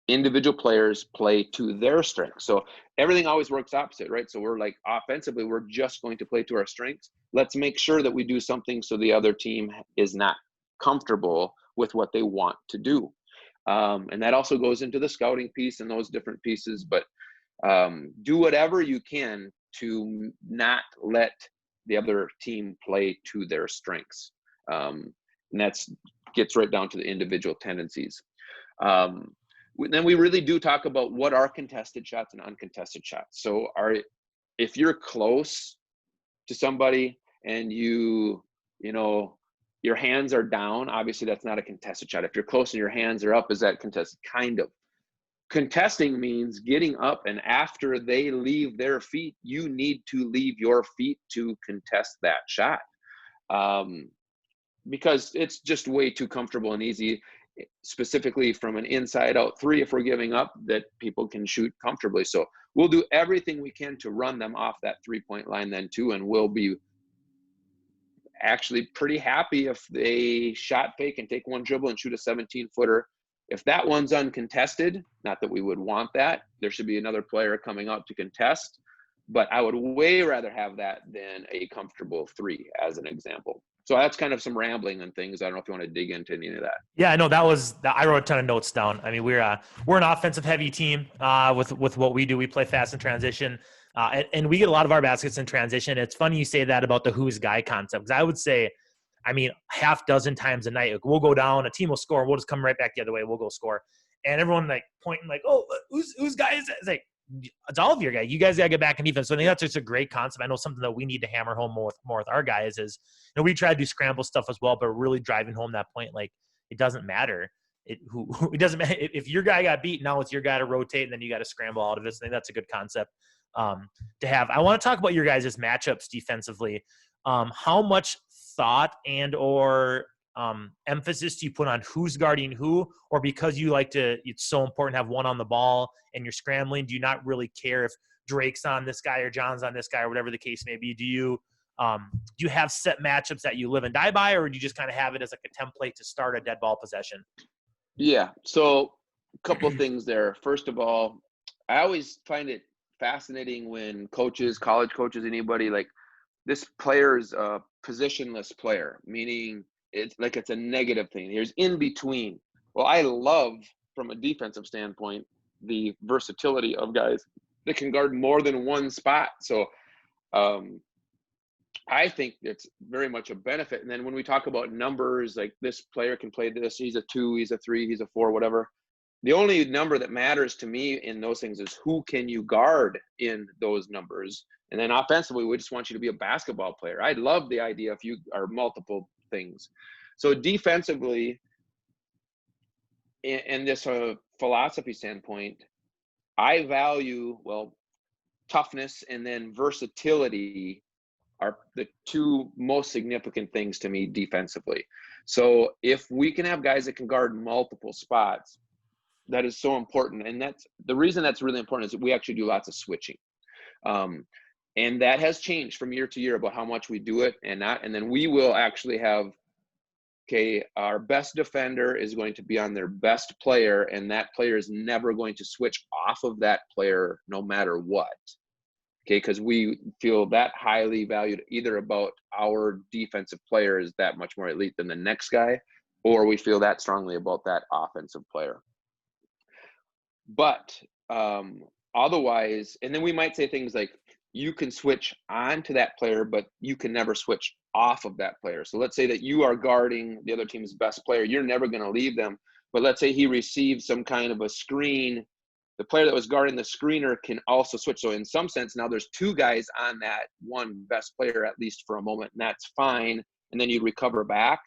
individual players play to their strengths. So everything always works opposite, right? So we're like, offensively, we're just going to play to our strengths. Let's make sure that we do something so the other team is not comfortable with what they want to do. And that also goes into the scouting piece and those different pieces, but do whatever you can to not let the other team play to their strengths. And that's gets right down to the individual tendencies. Then we really do talk about what are contested shots and uncontested shots. So if you're close to somebody and your hands are down, obviously that's not a contested shot. If you're close and your hands are up, is that contested? Kind of. Contesting means getting up, and after they leave their feet, you need to leave your feet to contest that shot. Because it's just way too comfortable and easy, specifically from an inside out 3, if we're giving up, that people can shoot comfortably. So we'll do everything we can to run them off that 3-point line then too, and we'll be actually pretty happy if they shot fake and take one dribble and shoot a 17-footer. If that one's uncontested, not that we would want that, there should be another player coming out to contest, but I would way rather have that than a comfortable 3, as an example. So that's kind of some rambling and things. I don't know if you want to dig into any of that. Yeah, no, I wrote a ton of notes down. I mean, we're an offensive heavy team with what we do. We play fast in transition, and we get a lot of our baskets in transition. It's funny you say that about the who's guy concept, because I would say, I mean, half dozen times a night, like, we'll go down, a team will score, and we'll just come right back the other way. We'll go score, and everyone like pointing like, oh, who's guy is that? It's like, it's all of your guys. You guys got to get back in defense. So I think that's just a great concept. I know something that we need to hammer home more with our guys is, we try to do scramble stuff as well, but really driving home that point, like, it doesn't matter. It doesn't matter if your guy got beat. Now it's your guy to rotate, and then you got to scramble out of this. I think that's a good concept to have. I want to talk about your guys' matchups defensively. How much thought and or emphasis do you put on who's guarding who, or because you like to, it's so important to have one on the ball and you're scrambling, do you not really care if Drake's on this guy or John's on this guy or whatever the case may be? Do you have set matchups that you live and die by, or do you just kind of have it as like a template to start a dead ball possession? Yeah. So a couple of things there. First of all, I always find it fascinating when coaches, college coaches, anybody, like, this player is a positionless player, meaning it's like it's a negative thing. There's in between. Well, I love, from a defensive standpoint, the versatility of guys that can guard more than one spot. So I think it's very much a benefit. And then when we talk about numbers, like this player can play this, he's a 2, he's a 3, he's a 4, whatever. The only number that matters to me in those things is who can you guard in those numbers. And then offensively, we just want you to be a basketball player. I love the idea if you are multiple things. So defensively, in this philosophy standpoint, I value, well, toughness and then versatility are the two most significant things to me defensively. So if we can have guys that can guard multiple spots, that is so important. And that's the reason that's really important, is that we actually do lots of switching. And that has changed from year to year about how much we do it and not. And then we will actually have, okay, our best defender is going to be on their best player, and that player is never going to switch off of that player no matter what. Okay, because we feel that highly valued either about our defensive player is that much more elite than the next guy, or we feel that strongly about that offensive player. But otherwise, and then we might say things like, you can switch on to that player, but you can never switch off of that player. So let's say that you are guarding the other team's best player. You're never going to leave them. But let's say he receives some kind of a screen. The player that was guarding the screener can also switch. So in some sense, now there's two guys on that one best player, at least for a moment, and that's fine. And then you recover back.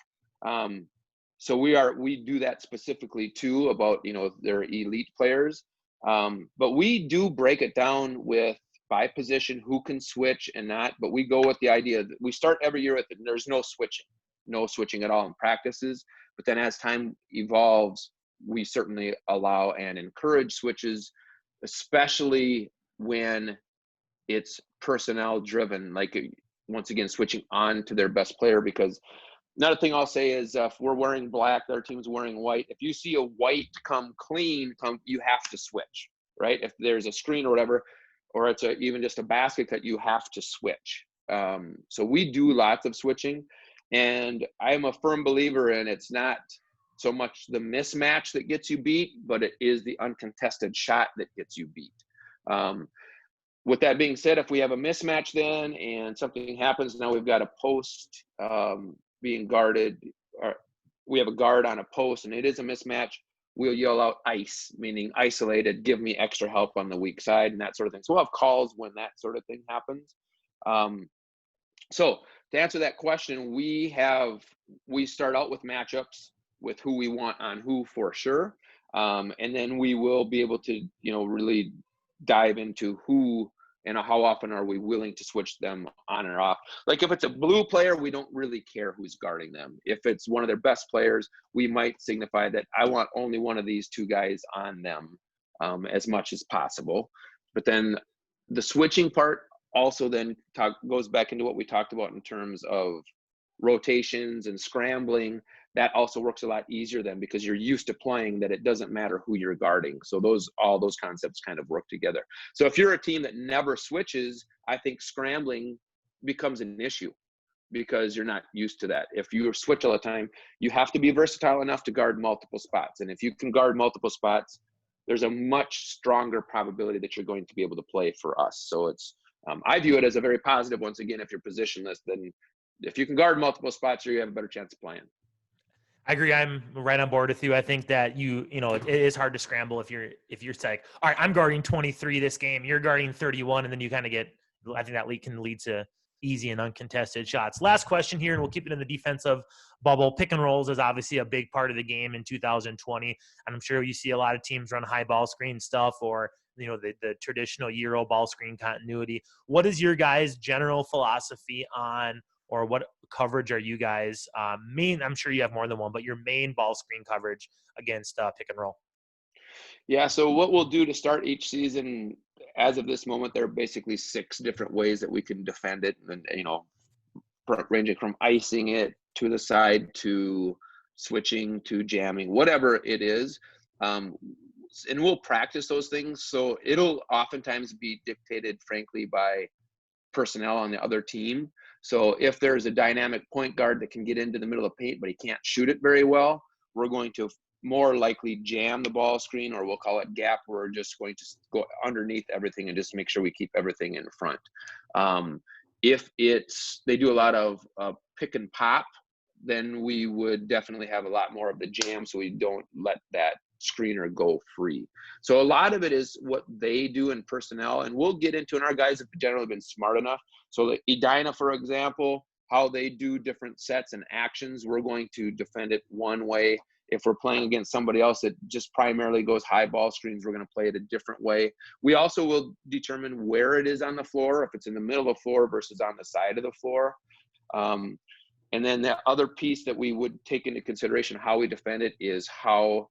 So we do that specifically too about, their elite players. But we do break it down with by position, who can switch and not, but we go with the idea that we start every year with it, and there's no switching at all in practices. But then as time evolves, we certainly allow and encourage switches, especially when it's personnel driven, like once again, switching on to their best player. Because another thing I'll say is if we're wearing black, their team's wearing white, if you see a white come clean, you have to switch, right? If there's a screen or whatever, or it's even just a basket cut, you have to switch. So we do lots of switching, and I'm a firm believer in it's not so much the mismatch that gets you beat, but it is the uncontested shot that gets you beat. With that being said, if we have a mismatch then and something happens, now we've got a post being guarded, or we have a guard on a post and it is a mismatch, we'll yell out ice, meaning isolated, give me extra help on the weak side and that sort of thing. So we'll have calls when that sort of thing happens. So to answer that question, we start out with matchups with who we want on who for sure. And then we will be able to, really dive into who and how often are we willing to switch them on or off. Like if it's a blue player, we don't really care who's guarding them. If it's one of their best players, we might signify that I want only one of these two guys on them as much as possible. But then the switching part also then goes back into what we talked about in terms of rotations and scrambling. That also works a lot easier then, because you're used to playing that it doesn't matter who you're guarding. So all those concepts kind of work together. So if you're a team that never switches, I think scrambling becomes an issue because you're not used to that. If you switch all the time, you have to be versatile enough to guard multiple spots. And if you can guard multiple spots, there's a much stronger probability that you're going to be able to play for us. So it's, I view it as a very positive. Once again, if you're positionless, then if you can guard multiple spots, you have a better chance of playing. I agree. I'm right on board with you. I think that it is hard to scramble if you're like, all right, I'm guarding 23 this game, you're guarding 31, and then you kind of get, I think that can lead to easy and uncontested shots. Last question here, and we'll keep it in the defensive bubble. Pick and rolls is obviously a big part of the game in 2020, and I'm sure you see a lot of teams run high ball screen stuff or the traditional Euro ball screen continuity. What is your guys' general philosophy on, or what coverage are you guys main? I'm sure you have more than one, but your main ball screen coverage against pick and roll? Yeah, so what we'll do to start each season, as of this moment, there are basically 6 different ways that we can defend it, and ranging from icing it to the side to switching to jamming, whatever it is. And we'll practice those things. So it'll oftentimes be dictated, frankly, by personnel on the other team. So if there's a dynamic point guard that can get into the middle of the paint, but he can't shoot it very well, we're going to more likely jam the ball screen, or we'll call it gap. We're just going to go underneath everything and just make sure we keep everything in front. If they do a lot of pick and pop, then we would definitely have a lot more of the jam, so we don't let that screener go free. So a lot of it is what they do in personnel, and we'll get into, and our guys have generally been smart enough. So like Edina, for example, how they do different sets and actions, we're going to defend it one way. If we're playing against somebody else that just primarily goes high ball screens, we're going to play it a different way. We also will determine where it is on the floor, if it's in the middle of the floor versus on the side of the floor. And then the other piece that we would take into consideration how we defend it is how,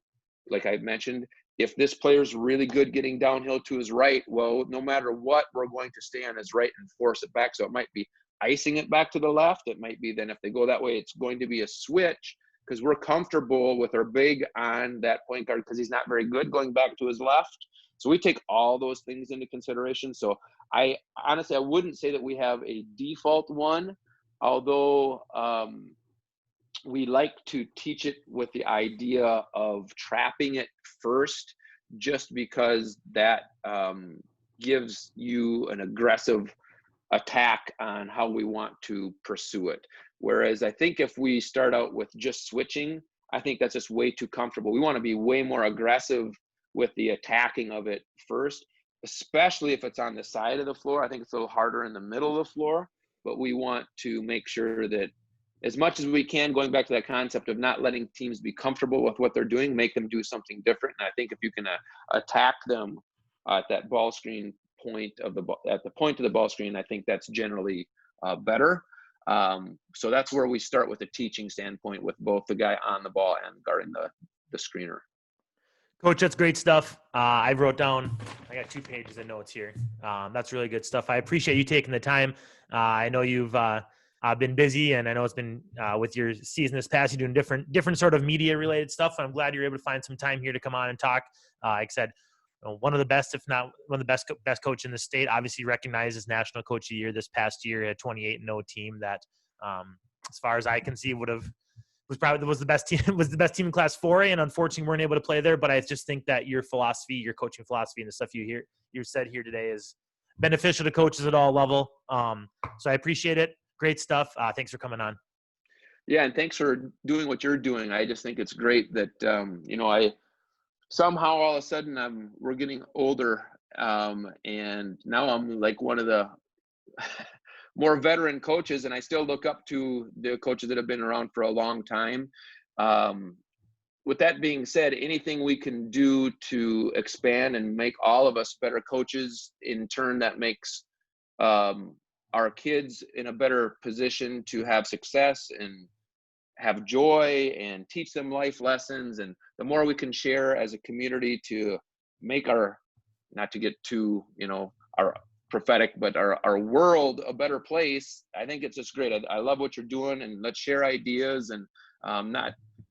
like I mentioned, if this player's really good getting downhill to his right, well, no matter what, we're going to stay on his right and force it back. So it might be icing it back to the left. It might be then if they go that way, it's going to be a switch, because we're comfortable with our big on that point guard because he's not very good going back to his left. So we take all those things into consideration. So I honestly, I wouldn't say that we have a default one, although we like to teach it with the idea of trapping it first, just because that gives you an aggressive attack on how we want to pursue it. Whereas I think if we start out with just switching, I think that's just way too comfortable. We want to be way more aggressive with the attacking of it first, especially if it's on the side of the floor. I think it's a little harder in the middle of the floor, but we want to make sure that as much as we can, going back to that concept of not letting teams be comfortable with what they're doing, make them do something different. And I think if you can attack them at that ball screen point of at the point of the ball screen, I think that's generally better. So that's where we start with a teaching standpoint with both the guy on the ball and guarding the screener. Coach, that's great stuff. I wrote down, I got 2 pages of notes here. That's really good stuff. I appreciate you taking the time. I know you've been busy, and I know it's been with your season this past, you're doing different sort of media related stuff. I'm glad you're able to find some time here to come on and talk. Like I said, one of the best, if not one of the best coach in the state, obviously recognized as National Coach of the Year this past year, a 28-0 team that, as far as I can see, was the best team in Class 4A, and unfortunately weren't able to play there. But I just think that your philosophy, your coaching philosophy, and the stuff you said here today is beneficial to coaches at all level. So I appreciate it. Great stuff. Thanks for coming on. Yeah, and thanks for doing what you're doing. I just think it's great that I somehow all of a sudden we're getting older, and now I'm like one of the more veteran coaches, and I still look up to the coaches that have been around for a long time. With that being said, anything we can do to expand and make all of us better coaches, in turn that makes our kids in a better position to have success and have joy and teach them life lessons. And the more we can share as a community to make not to get too, our prophetic, but our world a better place, I think it's just great. I love what you're doing, and let's share ideas, and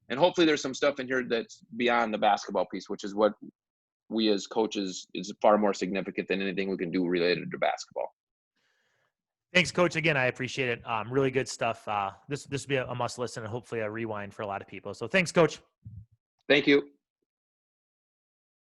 and hopefully there's some stuff in here that's beyond the basketball piece, which is what we as coaches is far more significant than anything we can do related to basketball. Thanks, Coach. Again, I appreciate it. Really good stuff. This will be a must listen and hopefully a rewind for a lot of people. So thanks, Coach. Thank you.